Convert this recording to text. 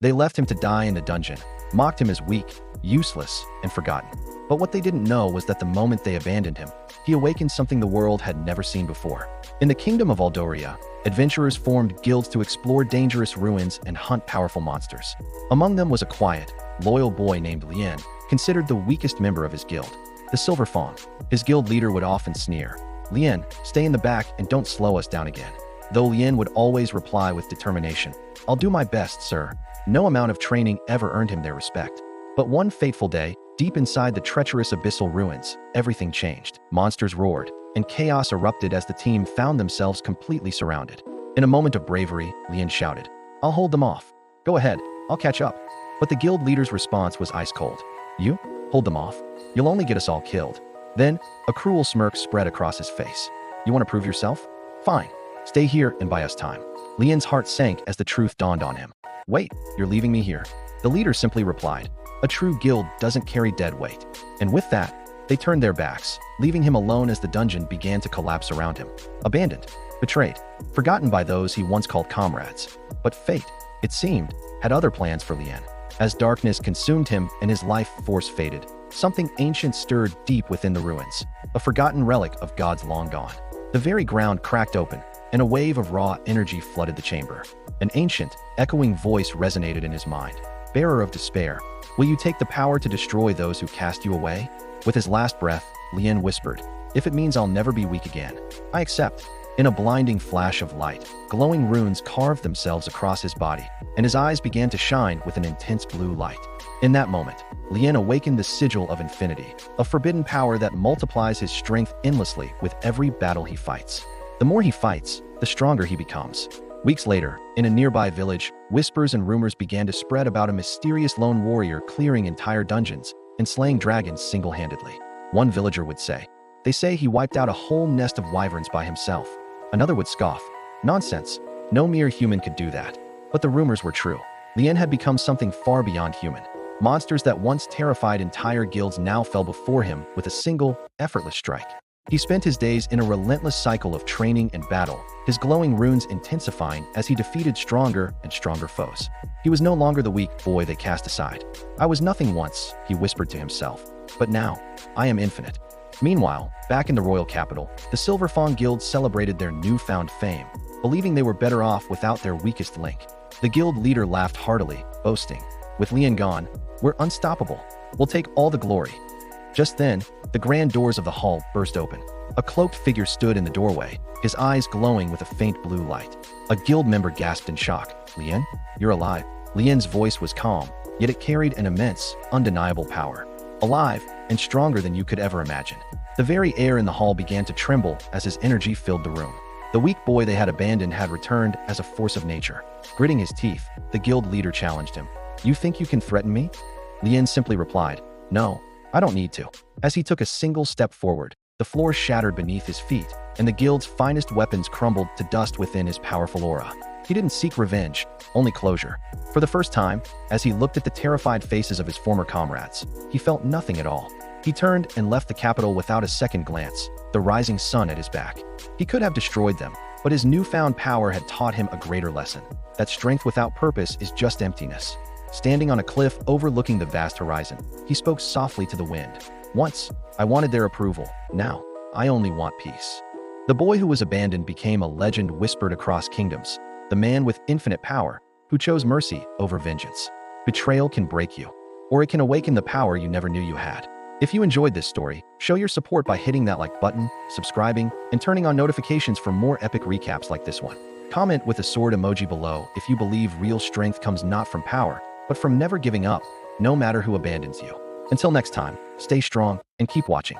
They left him to die in the dungeon, mocked him as weak, useless, and forgotten. But what they didn't know was that the moment they abandoned him, he awakened something the world had never seen before. In the kingdom of Aldoria, adventurers formed guilds to explore dangerous ruins and hunt powerful monsters. Among them was a quiet, loyal boy named Lien, considered the weakest member of his guild, the Silver Fawn. His guild leader would often sneer, "Lien, stay in the back and don't slow us down again." Though Lien would always reply with determination, "I'll do my best, sir." No amount of training ever earned him their respect. But one fateful day, deep inside the treacherous abyssal ruins, everything changed. Monsters roared, and chaos erupted as the team found themselves completely surrounded. In a moment of bravery, Lien shouted, "I'll hold them off. Go ahead, I'll catch up." But the guild leader's response was ice cold. "You? Hold them off? You'll only get us all killed." Then, a cruel smirk spread across his face. "You want to prove yourself? Fine. Stay here and buy us time." Lien's heart sank as the truth dawned on him. "Wait, you're leaving me here?" The leader simply replied, "A true guild doesn't carry dead weight." And with that, they turned their backs, leaving him alone as the dungeon began to collapse around him. Abandoned, betrayed, forgotten by those he once called comrades. But fate, it seemed, had other plans for Lien. As darkness consumed him and his life force faded, something ancient stirred deep within the ruins, a forgotten relic of gods long gone. The very ground cracked open, and a wave of raw energy flooded the chamber. An ancient, echoing voice resonated in his mind. "Bearer of despair, will you take the power to destroy those who cast you away?" With his last breath, Lien whispered, "If it means I'll never be weak again, I accept." In a blinding flash of light, glowing runes carved themselves across his body, and his eyes began to shine with an intense blue light. In that moment, Lien awakened the sigil of infinity, a forbidden power that multiplies his strength endlessly with every battle he fights. The more he fights, the stronger he becomes. Weeks later, in a nearby village, whispers and rumors began to spread about a mysterious lone warrior clearing entire dungeons and slaying dragons single-handedly. One villager would say, "They say he wiped out a whole nest of wyverns by himself." Another would scoff, "Nonsense, no mere human could do that." But the rumors were true. Lien had become something far beyond human. Monsters that once terrified entire guilds now fell before him with a single, effortless strike. He spent his days in a relentless cycle of training and battle, his glowing runes intensifying as he defeated stronger and stronger foes. He was no longer the weak boy they cast aside. "I was nothing once," he whispered to himself, "but now, I am infinite." Meanwhile, back in the royal capital, the Silver Fawn Guild celebrated their newfound fame, believing they were better off without their weakest link. The guild leader laughed heartily, boasting, "With Lien gone, we're unstoppable. We'll take all the glory." Just then, the grand doors of the hall burst open. A cloaked figure stood in the doorway, his eyes glowing with a faint blue light. A guild member gasped in shock. "Lien, you're alive." Lien's voice was calm, yet it carried an immense, undeniable power. Alive, and stronger than you could ever imagine. The very air in the hall began to tremble as his energy filled the room. The weak boy they had abandoned had returned as a force of nature. Gritting his teeth, the guild leader challenged him. "You think you can threaten me?" Lien simply replied, "No, I don't need to." As he took a single step forward, the floor shattered beneath his feet, and the guild's finest weapons crumbled to dust within his powerful aura. He didn't seek revenge, only closure. For the first time, as he looked at the terrified faces of his former comrades, he felt nothing at all. He turned and left the capital without a second glance, the rising sun at his back. He could have destroyed them, but his newfound power had taught him a greater lesson, that strength without purpose is just emptiness. Standing on a cliff overlooking the vast horizon, he spoke softly to the wind. "Once, I wanted their approval. Now, I only want peace." The boy who was abandoned became a legend whispered across kingdoms, the man with infinite power, who chose mercy over vengeance. Betrayal can break you, or it can awaken the power you never knew you had. If you enjoyed this story, show your support by hitting that like button, subscribing, and turning on notifications for more epic recaps like this one. Comment with a sword emoji below if you believe real strength comes not from power, but from never giving up, no matter who abandons you. Until next time, stay strong and keep watching.